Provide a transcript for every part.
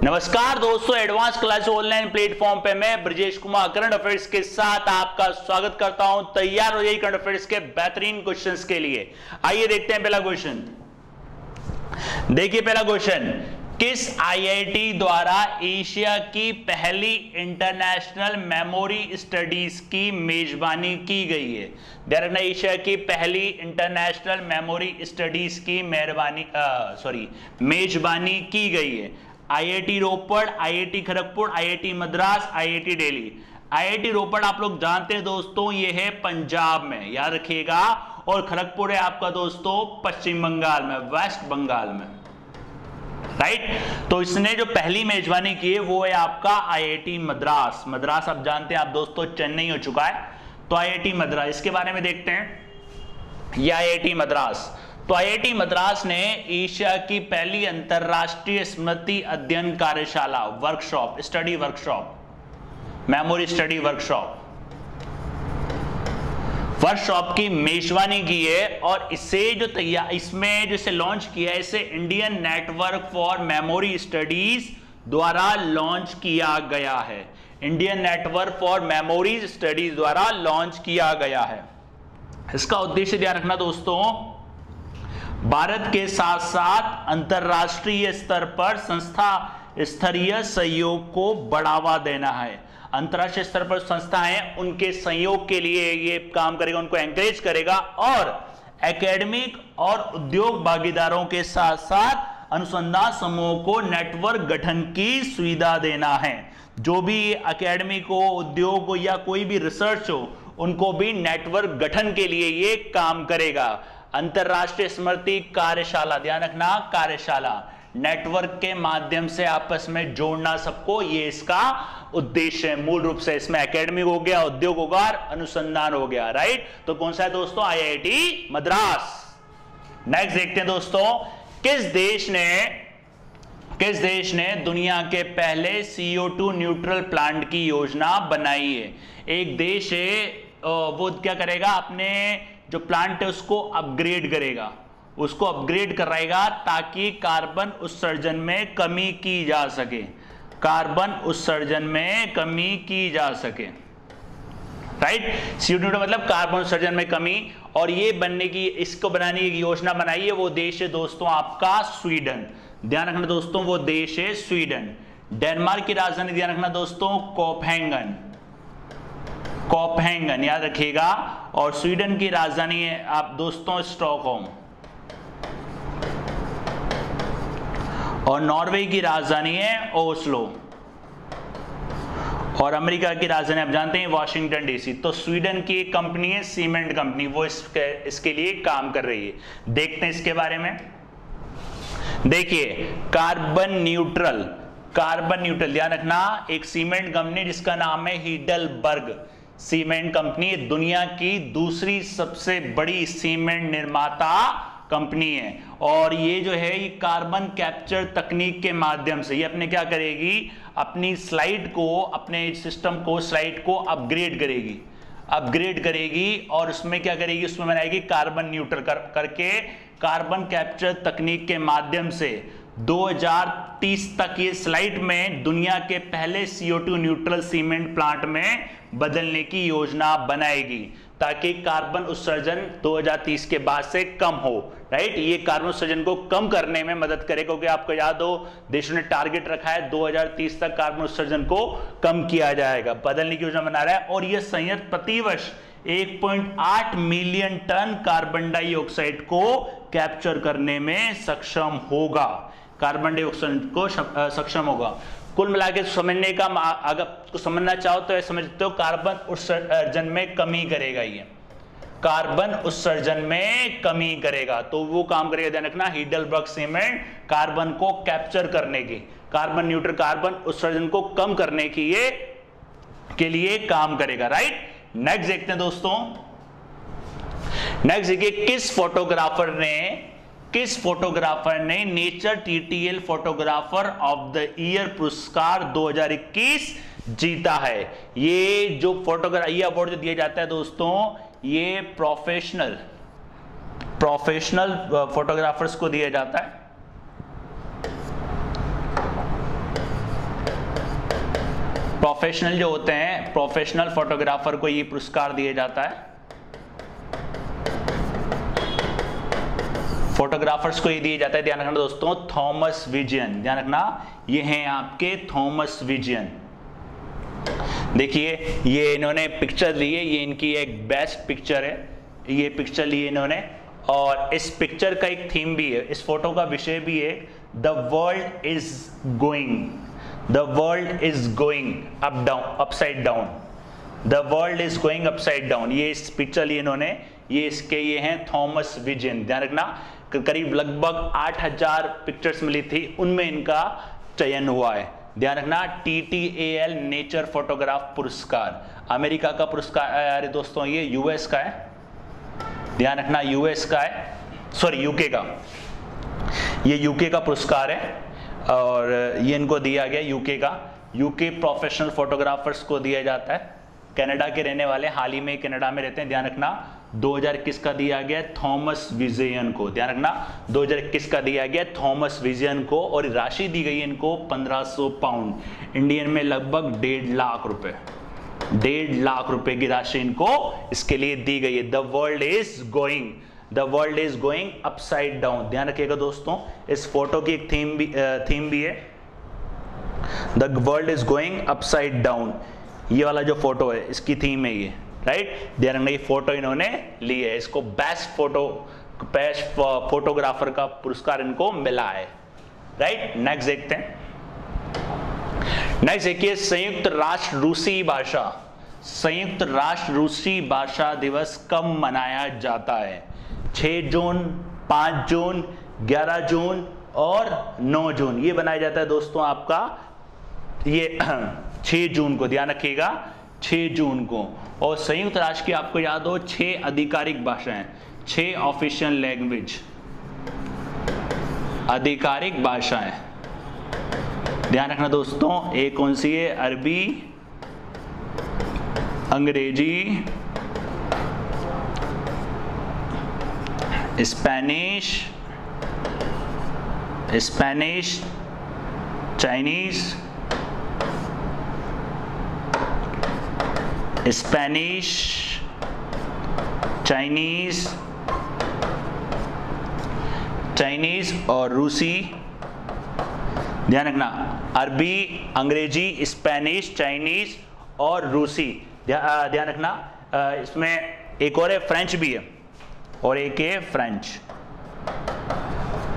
नमस्कार दोस्तों, advance class online platform पे मैं ब्रजेश कुमार करंट अफेयर्स के साथ आपका स्वागत करता हूं। तैयार हो जाइए करंट अफेयर्स के बेहतरीन क्वेश्चंस के लिए। आइए देखते हैं पहला क्वेश्चन। देखिए पहला क्वेश्चन, किस आईआईटी द्वारा एशिया की पहली इंटरनेशनल मेमोरी स्टडीज की मेजबानी की गई है? ध्यान रखना, एशिया की पहली इंटरनेशनल मेमोरी स्टडीज की मेजबानी की गई है। IIT Ropar, IIT Kharagpur, IIT Madras, IIT Delhi. IIT Ropar आप लोग जानते हैं दोस्तों, ये है पंजाब में, याद रखिएगा। और खड़गपुर है आपका दोस्तों पश्चिम बंगाल में, वेस्ट बंगाल में, राइट। तो इसने जो पहली मेजबानी की है वो है आपका आईआईटी मद्रास। मद्रास आप जानते हैं आप दोस्तों, चेन्नई हो चुका है, तो आईआईटी मद्रास, इसके बारे में देखते हैं। ये आईआईटी मद्रास, तो आईआईटी मद्रास ने एशिया की पहली अंतरराष्ट्रीय स्मृति अध्ययन कार्यशाला, workshop, study workshop, memory study workshop की मेजबानी की है। और इसे जो इसमें जो लॉन्च किया है, इसे Indian network for memory studies द्वारा लॉन्च किया गया है। Indian network for memory studies द्वारा लॉन्च किया गया है। इसका उद्देश्य ध्यान रखना दोस्तों, भारत के साथ साथ अंतरराष्ट्रीय स्तर पर संस्था स्तरीय सहयोग को बढ़ावा देना है। अंतरराष्ट्रीय स्तर पर संस्थाएं उनके सहयोग के लिए ये काम करेगा, उनको एनकरेज करेगा, और एकेडमिक और उद्योग भागीदारों के साथ साथ अनुसंधान समूह को नेटवर्क गठन की सुविधा देना है। जो भी एकेडमिक हो, उद्योग हो या कोई भी रिसर्च हो, उनको भी नेटवर्क गठन के लिए ये काम करेगा। अंतरराष्ट्रीय स्मृति कार्यशाला, ध्यान रखना, कार्यशाला, नेटवर्क के माध्यम से आपस में जोड़ना सबको, ये इसका उद्देश्य है। मूल रूप से इसमें एकेडमिक हो गया, उद्योग होगा और अनुसंधान हो गया, राइट। तो कौन सा है दोस्तों? आईआईटी मद्रास। नेक्स्ट देखते हैं दोस्तों, किस देश ने दुनिया के पहले CO2 न्यूट्रल प्लांट की योजना बनाई है? एक देश है, वो क्या करेगा, अपने जो प्लांट है उसको अपग्रेड करेगा, उसको अपग्रेड कराएगा ताकि कार्बन उत्सर्जन में कमी की जा सके, कार्बन उत्सर्जन में कमी की जा सके, राइट। CO2 मतलब कार्बन उत्सर्जन में कमी। और ये इसको बनाने की योजना बनाई है, वो देश है दोस्तों आपका स्वीडन। ध्यान रखना दोस्तों, वो देश है स्वीडन। डेनमार्क की राजधानी ध्यान रखना दोस्तों, कोपेनहेगन, याद रखिएगा। और स्वीडन की राजधानी है आप दोस्तों स्टॉकहोम। और नॉर्वे की राजधानी है ओस्लो। और अमेरिका की राजधानी आप जानते हैं वाशिंगटन DC। तो स्वीडन की एक कंपनी है सीमेंट कंपनी, वो इसके लिए काम कर रही है। देखते हैं इसके बारे में। देखिए, कार्बन न्यूट्रल, ध्यान रखना, एक सीमेंट कंपनी जिसका नाम है हिडेलबर्ग सीमेंट कंपनी, दुनिया की दूसरी सबसे बड़ी सीमेंट निर्माता कंपनी है। और ये जो है, ये कार्बन कैप्चर तकनीक के माध्यम से ये अपने क्या करेगी, अपनी स्लाइड को, अपने सिस्टम को, स्लाइड को अपग्रेड करेगी और उसमें क्या करेगी, उसमें बनाएगी कार्बन न्यूट्रल करके, कार्बन कैप्चर तकनीक के माध्यम से 2030 तक ये स्लाइड में दुनिया के पहले CO2 न्यूट्रल सीमेंट प्लांट में बदलने की योजना बनाएगी ताकि कार्बन उत्सर्जन 2030 के बाद से कम हो, राइट। ये कार्बन उत्सर्जन को कम करने में मदद करे, क्योंकि आपको याद हो देशों ने टारगेट रखा है 2030 तक कार्बन उत्सर्जन को कम किया जाएगा, बदलने की योजना बना रहा है। और यह संयंत्र प्रतिवर्ष 1.8 मिलियन टन कार्बन डाइऑक्साइड को कैप्चर करने में सक्षम होगा, कार्बन डाइऑक्साइड को सक्षम होगा। कुल मिलाकर समझने का, अगर समझना चाहो तो समझते हो, कार्बन उत्सर्जन में कमी करेगा, ये कार्बन उत्सर्जन में कमी करेगा। तो वो काम करेगा, ध्यान रखना, हिडेलबर्ग सीमेंट कार्बन को कैप्चर करने की, कार्बन न्यूट्रल, कार्बन उत्सर्जन को कम करने की के लिए काम करेगा, राइट। नेक्स्ट देखते हैं दोस्तों, नेक्स्ट देखिए, किस फोटोग्राफर ने nature TTL photographer of the year पुरस्कार 2021 जीता है? ये जो ये अवार्ड जो दिया जाता है दोस्तों, ये प्रोफेशनल फोटोग्राफर्स को दिया जाता है। प्रोफेशनल जो होते हैं, प्रोफेशनल फोटोग्राफर को ये पुरस्कार दिया जाता है, फोटोग्राफर्स को ये दिया जाता है। ध्यान रखना दोस्तों, थॉमस विजयन, ध्यान रखना ये हैं आपके थॉमस विजयन। देखिए ये इन्होंने पिक्चर ली है, ये इनकी एक बेस्ट पिक्चर है, ये पिक्चर ली है इन्होंने, और इस पिक्चर का एक थीम भी है, इस फोटो का विषय भी है the world is going, the world is going up down, upside down, the world is going upside down. ये इस पिक्चर लिए इन्होंने, ये हैं थॉमस विजयन। ध्यान रखना करीब लगभग 8000 पिक्चर्स मिली थी, उनमें इनका चयन हुआ है। ध्यान रखना TTAL नेचर फोटोग्राफ पुरस्कार, अमेरिका का पुरस्कार अरे दोस्तों ये यूएस का है, ध्यान रखना यूएस का है, सॉरी यूके का, ये यूके का पुरस्कार है और ये इनको दिया गया यूके का, यूके प्रोफेशनल फोटोग्राफर्स को दिया जाता है। कनाडा के रहने वाले, हाल ही में कनाडा में रहते हैं। ध्यान रखना 2021 का दिया गया थॉमस विजयन को, ध्यान रखना 2021 का दिया गया थॉमस विजयन को, और राशि दी गई इनको 1500 पाउंड, इंडियन में लगभग 1.5 लाख रुपए, 1.5 लाख रुपए की राशि इनको इसके लिए दी गई है। The world is going, the world is going upside down. ध्यान रखिएगा दोस्तों, इस फोटो की एक थीम भी है, the world is going upside down. ये वाला जो फोटो है इसकी थीम है ये, राइट। ध्यान रखना ये फोटो इन्होंने ली है, इसको बेस्ट फोटोग्राफर का पुरस्कार इनको मिला है, राइट। नेक्स्ट देखते हैं, नेक्स्ट देखिए संयुक्त राष्ट्र रूसी भाषा, संयुक्त राष्ट्र रूसी भाषा दिवस कब मनाया जाता है? 6 जून, 5 जून, 11 जून और 9 जून, ये बनाया जाता है दोस्तों आपका ये 6 जून को, ध्यान रखिएगा 6 जून को। और संयुक्त राष्ट्र की आपको याद हो 6 आधिकारिक भाषाएं, 6 ऑफिशियल लैंग्वेज, आधिकारिक भाषाएं, ध्यान रखना दोस्तों। एक कौन सी है? अरबी, अंग्रेजी, स्पेनिश, चाइनीज, चाइनीज और रूसी। ध्यान रखना अरबी, अंग्रेजी, स्पेनिश, चाइनीज और रूसी। ध्यान रखना इसमें एक और है फ्रेंच भी है, और एक है फ्रेंच,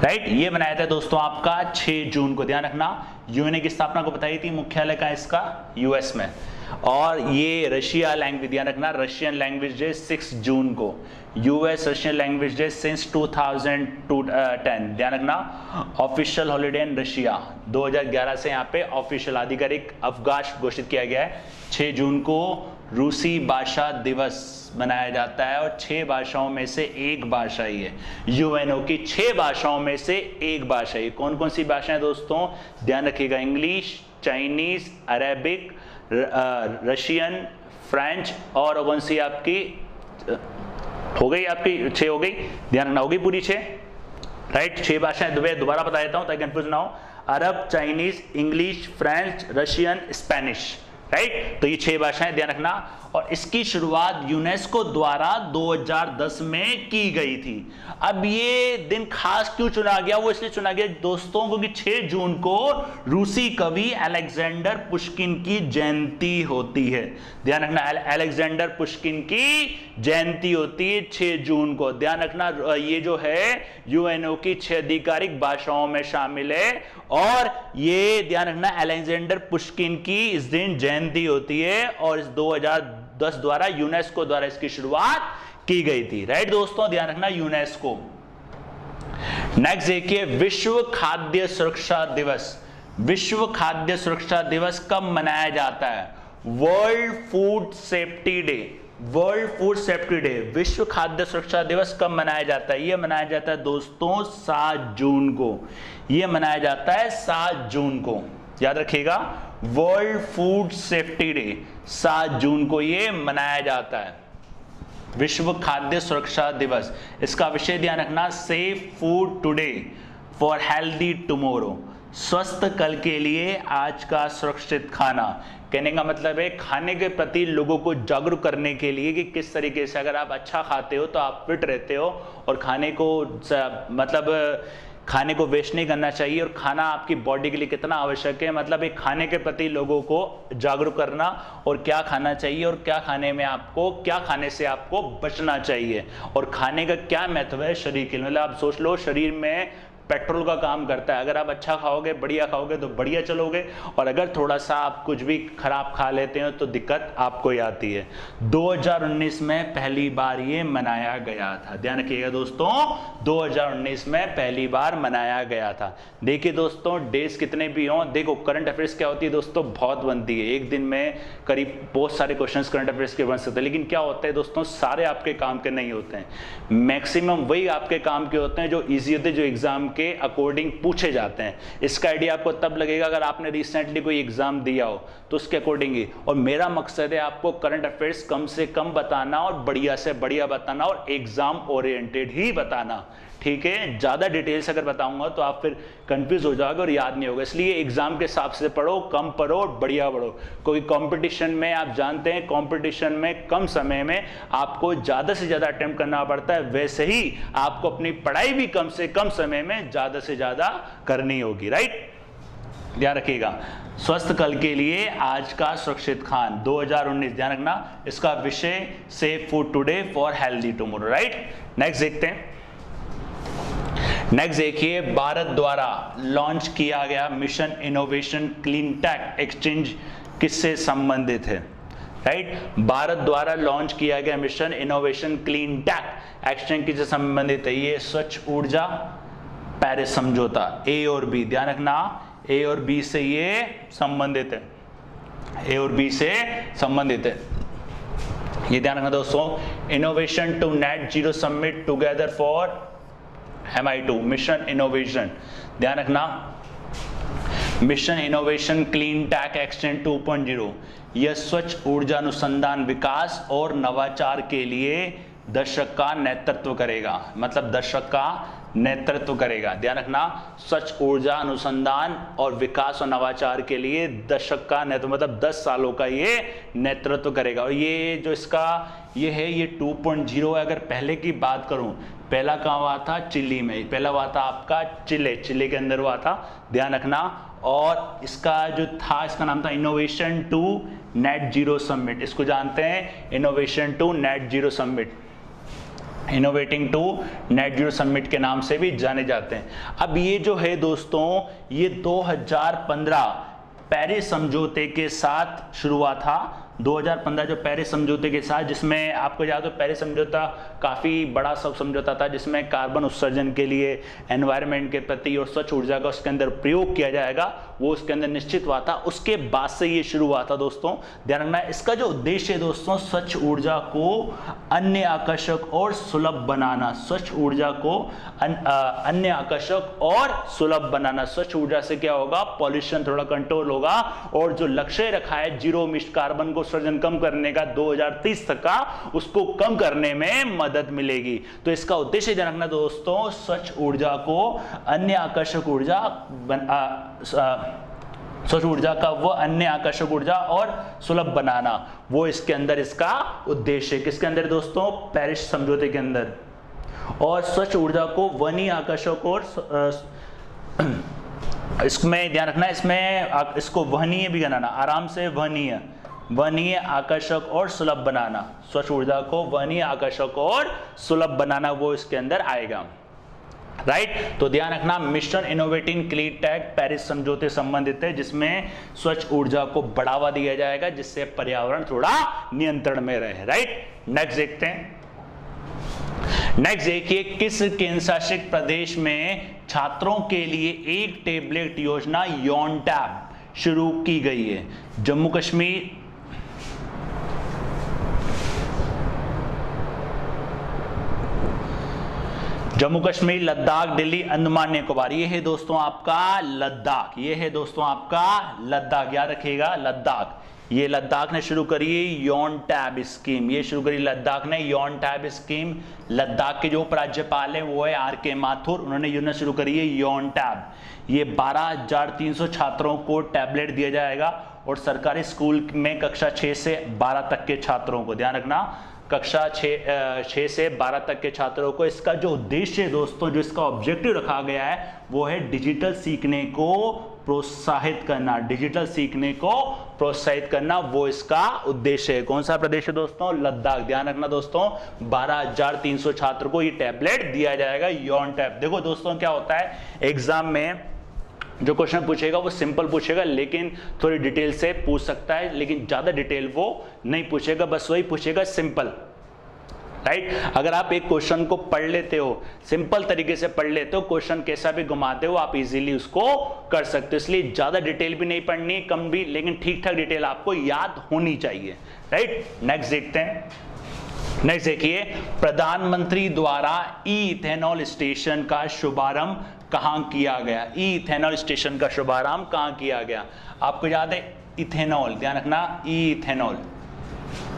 राइट। ये बनाया था दोस्तों आपका 6 जून को। ध्यान रखना यूएनए की स्थापना को बताई थी, मुख्यालय का इसका यूएस में। और ये रशिया लैंग्वेज, ध्यान रखना रशियन लैंग्वेज डे 6 जून को, US Russian language day since 2010। ध्यान रखना ऑफिशियल हॉलिडे इन रशिया, 2011 से यहाँ पे ऑफिशियल आधिकारिक अवकाश घोषित किया गया है। 6 जून को रूसी भाषा दिवस मनाया जाता है, और 6 भाषाओं में से एक भाषा ही है, यूएनओ की 6 भाषाओं में से एक भाषा ही। कौन कौन सी भाषाएं दोस्तों? ध्यान रखिएगा English, Chinese, Arabic, Russian, French और कौन सी आपकी हो गई, आपकी 6 हो गई, ध्यान रखना होगी पूरी 6, राइट। 6 भाषाएं दोबारा बता देता हूं ताकि कंफ्यूज ना हो, Arab, Chinese, English, French, Russian, Spanish, right. तो ये 6 भाषाएं ध्यान रखना। और इसकी शुरुआत यूनेस्को द्वारा 2010 में की गई थी। अब ये दिन खास क्यों चुना गया? वो इसलिए चुना गया दोस्तों क्योंकि 6 जून को रूसी कवि अलेक्जेंडर पुश्किन की जयंती होती है। ध्यान रखना अलेक्जेंडर पुश्किन की जयंती होती है 6 जून को। ध्यान रखना ये जो है यूएनओ की 6 आधिकारिक भाषाओं में शामिल है, और ये ध्यान रखना अलेक्जेंडर पुश्किन की इस दिन जयंती होती है, और इस 2010 द्वारा यूनेस्को द्वारा इसकी शुरुआत की गई थी, राइट दोस्तों। ध्यान रखना यूनेस्को। नेक्स्ट देखिए विश्व खाद्य सुरक्षा दिवस। विश्व खाद्य सुरक्षा दिवस कब मनाया जाता है? World food safety day, world food safety day, विश्व खाद्य सुरक्षा दिवस कब मनाया जाता है? यह मनाया जाता है दोस्तों 7 जून को। यह मनाया जाता है 7 जून को, याद रखिएगा वर्ल्ड फूड सेफ्टी डे 7 जून को ये मनाया जाता है, विश्व खाद्य सुरक्षा दिवस। इसका विषय ध्यान रखना safe food today for healthy tomorrow, स्वस्थ कल के लिए आज का सुरक्षित खाना। कहने का मतलब है खाने के प्रति लोगों को जागरूक करने के लिए कि किस तरीके से अगर आप अच्छा खाते हो तो आप फिट रहते हो, और खाने को मतलब खाने को वेस्ट नहीं करना चाहिए, और खाना आपकी बॉडी के लिए कितना आवश्यक है, मतलब एक खाने के प्रति लोगों को जागरूक करना, और क्या खाना चाहिए और क्या खाने में आपको, क्या खाने से आपको बचना चाहिए, और खाने का क्या महत्व है शरीर के लिए। मतलब आप सोच लो, शरीर में पेट्रोल का काम करता है। अगर आप अच्छा खाओगे, बढ़िया खाओगे तो बढ़िया चलोगे, और अगर थोड़ा सा आप कुछ भी खराब खा लेते हो तो दिक्कत आपको ही आती है। 2019 में पहली बार ये मनाया गया था, ध्यान रखिएगा दोस्तों, 2019 में पहली बार मनाया गया था। देखिए दोस्तों, डेज कितने भी हों, देखो करंट अफेयर्स क्या होती है दोस्तों, बहुत बनती है। एक दिन में करीब बहुत सारे क्वेश्चंस करंट अफेयर्स के बन सकते हैं, लेकिन क्या होता है दोस्तों, सारे आपके काम के नहीं होते हैं। मैक्सिमम वही आपके काम के होते हैं जो ईजी होते हैं, जो एग्जाम के अकॉर्डिंग पूछे जाते हैं। इसका आइडिया आपको तब लगेगा अगर आपने रिसेंटली कोई एग्जाम दिया हो तो उसके अकॉर्डिंग ही। और मेरा मकसद है आपको करंट अफेयर्स कम से कम बताना और बढ़िया से बढ़िया बताना, और एग्जाम ओरिएंटेड ही बताना, ठीक है। ज्यादा डिटेल्स अगर बताऊंगा तो आप फिर कंफ्यूज हो जाओगे और याद नहीं होगा। इसलिए एग्जाम के हिसाब से पढ़ो, कम पढ़ो और बढ़िया पढ़ो, क्योंकि कंपटीशन में आप जानते हैं, कंपटीशन में कम समय में आपको ज्यादा से ज्यादा अटेम्प्ट करना पड़ता है, वैसे ही आपको अपनी पढ़ाई भी कम से कम समय में ज्यादा से ज्यादा करनी होगी, राइट। ध्यान रखिएगा, स्वस्थ कल के लिए आज का सुरक्षित खान 2019, ध्यान रखना, इसका विषय safe food today for healthy tomorrow, right. Next देखते हैं। नेक्स्ट देखिए, भारत द्वारा लॉन्च किया गया mission innovation clean tech exchange किससे संबंधित है, राइट। भारत द्वारा लॉन्च किया गया mission innovation clean tech exchange किससे संबंधित है, ये स्वच्छ ऊर्जा पेरिस समझौता, ए और बी, ध्यान रखना, ए और बी से ये संबंधित है, ए और बी से संबंधित है, ये ध्यान रखना दोस्तों। Innovation to net zero summit together for MI2 mission innovation, ध्यान रखना, mission innovation clean tech exchange 2.0, यह स्वच्छ ऊर्जा अनुसंधान विकास और नवाचार के लिए दशक का नेतृत्व करेगा, मतलब दशक का नेतृत्व करेगा, ध्यान रखना, स्वच्छ ऊर्जा अनुसंधान और विकास और नवाचार के लिए दशक का नेतृत्व, मतलब 10 सालों का ये नेतृत्व करेगा। और ये जो इसका ये है, ये 2.0 है। अगर पहले की बात करूं, पहला कहाँ हुआ था, चिली में, पहला हुआ था आपका चिले के अंदर हुआ था, ध्यान रखना। और इसका जो था, इसका नाम था innovation to net zero summit, इसको जानते हैं innovation to net zero summit, innovating to net zero summit के नाम से भी जाने जाते हैं। अब ये जो है दोस्तों, ये 2015 पेरिस समझौते के साथ शुरू हुआ था, 2015 जो पेरिस समझौते के साथ, जिसमें आपको याद हो पेरिस समझौता काफ़ी बड़ा सब समझौता था, जिसमें कार्बन उत्सर्जन के लिए, एनवायरनमेंट के प्रति और स्वच्छ ऊर्जा का उसके अंदर प्रयोग किया जाएगा, वो उसके अंदर निश्चित हुआ था। उसके बाद से ये शुरू हुआ था दोस्तों, ध्यान रखना। इसका जो उद्देश्य है दोस्तों, स्वच्छ ऊर्जा को अन्य आकर्षक और सुलभ बनाना, स्वच्छ ऊर्जा को अन्य आकर्षक और सुलभ बनाना। स्वच्छ ऊर्जा से क्या होगा, पॉल्यूशन थोड़ा कंट्रोल होगा, और जो लक्ष्य रखा है जीरो मिस्ट कार्बन को उत्सर्जन कम करने का 2030 तक का, उसको कम करने में मदद मिलेगी। तो इसका उद्देश्य ध्यान रखना दोस्तों, स्वच्छ ऊर्जा को अन्य आकर्षक ऊर्जा, स्वच्छ ऊर्जा का वो अन्य आकर्षक ऊर्जा और सुलभ बनाना, वो इसके अंदर इसका उद्देश्य है। किसके अंदर दोस्तों, पेरिस समझौते के अंदर। और स्वच्छ ऊर्जा को वनीय आकर्षक और इसमें ध्यान रखना, इसमें इसको वहनीय भी बनाना, आराम से वहनीय आकर्षक और सुलभ बनाना, स्वच्छ ऊर्जा को वहनीय आकर्षक और सुलभ बनाना, वो इसके अंदर आएगा, राइट। तो ध्यान रखना, mission innovating clean tech Paris समझौते संबंधित है, जिसमें स्वच्छ ऊर्जा को बढ़ावा दिया जाएगा, जिससे पर्यावरण थोड़ा नियंत्रण में रहे, राइट। नेक्स्ट देखते हैं। नेक्स्ट देखिए, किस केंद्र शासित प्रदेश में छात्रों के लिए एक टेबलेट योजना यॉन टैब शुरू की गई है? जम्मू कश्मीर, जम्मू कश्मीर, लद्दाख, दिल्ली, अंडमान निकोबार। ये है दोस्तों आपका लद्दाख, ये है दोस्तों आपका लद्दाख, याद रखिएगा लद्दाख, ये लद्दाख ने शुरू करी है योन टैब स्कीम, ये शुरू करी लद्दाख ने योन टैब स्कीम। लद्दाख के जो उपराज्यपाल हैं वो है RK माथुर, उन्होंने योजना शुरू करी है योन टैब। ये 12,300 छात्रों को टैबलेट दिया जाएगा और सरकारी स्कूल में कक्षा 6 से 12 तक के छात्रों को, ध्यान रखना, कक्षा 6 से 12 तक के छात्रों को। इसका जो उद्देश्य है दोस्तों, जो इसका ऑब्जेक्टिव रखा गया है वो है डिजिटल सीखने को प्रोत्साहित करना, डिजिटल सीखने को प्रोत्साहित करना, वो इसका उद्देश्य है। कौन सा प्रदेश है दोस्तों? लद्दाख। ध्यान रखना दोस्तों, 12,300 छात्र को ये टैबलेट दिया जाएगा योन टैब। देखो दोस्तों क्या होता है, एग्जाम में जो क्वेश्चन पूछेगा वो सिंपल पूछेगा, लेकिन थोड़ी डिटेल से पूछ सकता है, लेकिन ज्यादा डिटेल वो नहीं पूछेगा, बस वही पूछेगा सिंपल, राइट। अगर आप एक क्वेश्चन को पढ़ लेते हो, सिंपल तरीके से पढ़ लेते हो, क्वेश्चन कैसा भी घुमाते हो, आप इजीली उसको कर सकते हो। इसलिए ज्यादा डिटेल भी नहीं पढ़नी, कम भी, लेकिन ठीक ठाक डिटेल आपको याद होनी चाहिए, राइट। नेक्स्ट देखते हैं। नेक्स्ट देखिए, प्रधानमंत्री द्वारा ई-इथेनॉल स्टेशन का शुभारंभ कहां किया गया? ई-इथेनॉल स्टेशन का शुभारंभ कहां किया गया? आपको याद है इथेनॉल, ध्यान रखना, ई-इथेनॉल,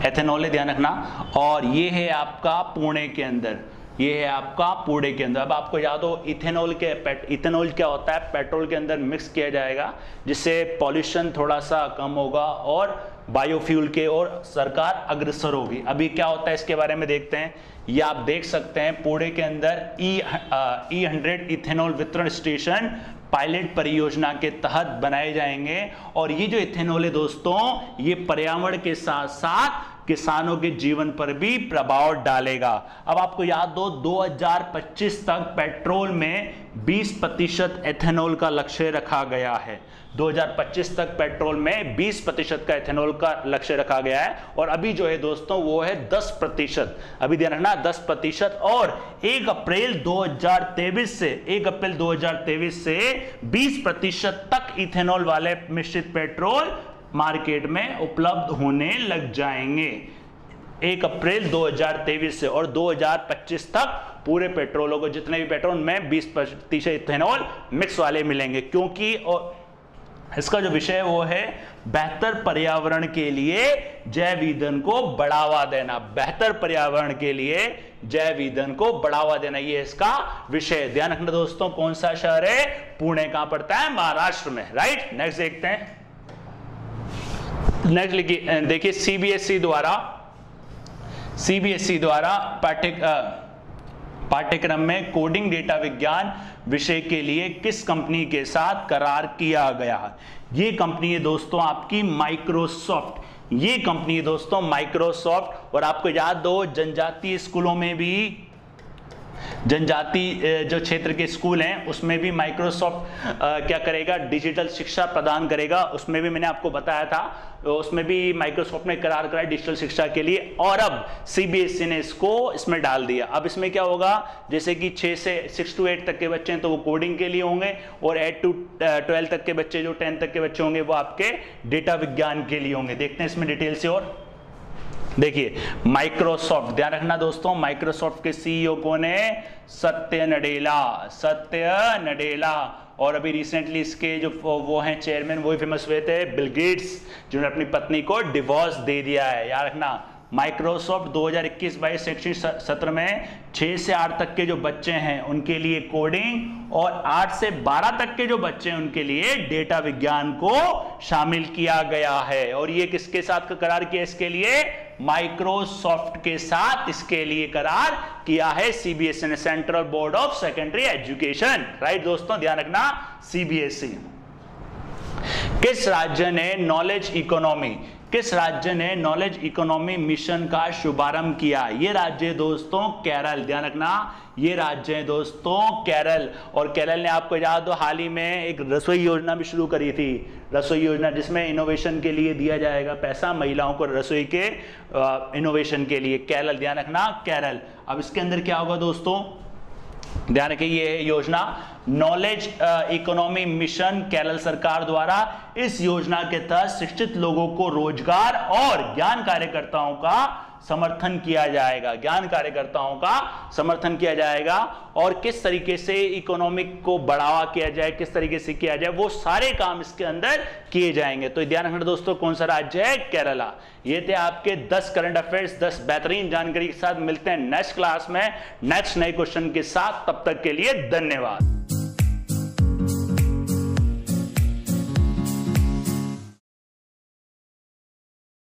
एथेनॉल है, ध्यान रखना, और ये है आपका पुणे के अंदर, ये है आपका पुणे के अंदर। अब आपको याद हो इथेनॉल इथेनॉल क्या होता है? पेट्रोल के अंदर मिक्स किया जाएगा, जिससे पॉल्यूशन थोड़ा सा कम होगा और बायोफ्यूल के और सरकार अग्रसर होगी। अभी क्या होता है इसके बारे में देखते हैं। ये आप देख सकते हैं पुणे के अंदर E100 इथेनॉल वितरण स्टेशन पायलट परियोजना के तहत बनाए जाएंगे, और ये जो इथेनॉल है दोस्तों, ये पर्यावरण के साथ साथ किसानों के जीवन पर भी प्रभाव डालेगा। अब आपको याद हो 2025 तक पेट्रोल में 20% एथेनॉल का लक्ष्य रखा गया है। 2025 तक पेट्रोल में 20% का एथेनॉल का लक्ष्य रखा गया है, और अभी जो है दोस्तों वो है 10%। अभी ध्यान रखना 10%, और 1 अप्रैल 2023 से 20% तक इथेनॉल वाले मिश्रित पेट्रोल मार्केट में उपलब्ध होने लग जाएंगे। 1 अप्रैल 2023 से, और 2025 तक पूरे पेट्रोलों को, जितने भी पेट्रोल में 20% इथेनॉल मिक्स वाले मिलेंगे, क्योंकि और इसका जो विषय वो है बेहतर पर्यावरण के लिए जैव ईंधन को बढ़ावा देना। बेहतर पर्यावरण के लिए जैव ईंधन को बढ़ावा देना, ये इसका विषय। ध्यान रखना दोस्तों, कौन सा शहर है? पुणे कहां पड़ता है? महाराष्ट्र में, राइट। नेक्स्ट देखते हैं। नेक्स्ट देखिए, सीबीएसई द्वारा पाठ्यक्रम में कोडिंग डेटा विज्ञान विषय के लिए किस कंपनी के साथ करार किया गया? ये कंपनी है दोस्तों आपकी माइक्रोसॉफ्ट। ये कंपनी है दोस्तों माइक्रोसॉफ्ट। और आपको याद हो जनजातीय स्कूलों में भी, जनजाति जो क्षेत्र के स्कूल हैं उसमें भी माइक्रोसॉफ्ट क्या करेगा? डिजिटल शिक्षा प्रदान करेगा। उसमें भी मैंने आपको बताया था, उसमें भी माइक्रोसॉफ्ट ने करार कराया डिजिटल शिक्षा के लिए, और अब सीबीएसई ने इसको इसमें डाल दिया। अब इसमें क्या होगा, जैसे कि 6 to 8 तक के बच्चे हैं तो वो कोडिंग के लिए होंगे, और 8 to 12 तक के बच्चे, जो 10 तक के बच्चे होंगे, वो आपके डेटा विज्ञान के लिए होंगे। देखते हैं इसमें डिटेल से। और देखिए माइक्रोसॉफ्ट, ध्यान रखना दोस्तों, माइक्रोसॉफ्ट के सीईओ कौन है? सत्य नडेला। और अभी रिसेंटली इसके जो वो हैं चेयरमैन, वो ही फेमस हुए थे, बिल गेट्स, जिन्होंने अपनी पत्नी को डिवोर्स दे दिया है। याद रखना, माइक्रोसॉफ्ट 2021-22 शैक्षणिक सत्र में 6 से 8 तक के जो बच्चे हैं उनके लिए कोडिंग, और 8 से 12 तक के जो बच्चे हैं उनके लिए डेटा विज्ञान को शामिल किया गया है। और ये किसके साथ करार किया? इसके लिए माइक्रोसॉफ्ट के साथ इसके लिए करार किया है सीबीएसई ने, central board of secondary education, right दोस्तों, ध्यान रखना सीबीएसई। किस राज्य ने नॉलेज इकोनॉमी मिशन का शुभारंभ किया? ये राज्य है दोस्तों केरल। ध्यान रखना, ये राज्य है दोस्तों केरल। और केरल ने आपको याद हो हाल ही में एक रसोई योजना भी शुरू करी थी, रसोई योजना, जिसमें इनोवेशन के लिए दिया जाएगा पैसा महिलाओं को रसोई के इनोवेशन के लिए। केरल, ध्यान रखना केरल। अब इसके अंदर क्या होगा दोस्तों, ध्यान रखिए, ये योजना नॉलेज इकोनॉमी मिशन केरल सरकार द्वारा इस योजना के तहत शिक्षित लोगों को रोजगार और ज्ञान कार्यकर्ताओं का समर्थन किया जाएगा, ज्ञान कार्यकर्ताओं का समर्थन किया जाएगा, और किस तरीके से इकोनॉमिक को बढ़ावा किया जाए, किस तरीके से किया जाए, वो सारे काम इसके अंदर किए जाएंगे। तो ध्यान रखना दोस्तों, कौन सा राज्य है? केरला। ये थे आपके 10 करंट अफेयर्स, 10 बेहतरीन जानकारी के साथ। मिलते हैं नेक्स्ट क्लास में नेक्स्ट नए क्वेश्चन के साथ। तब तक के लिए धन्यवाद।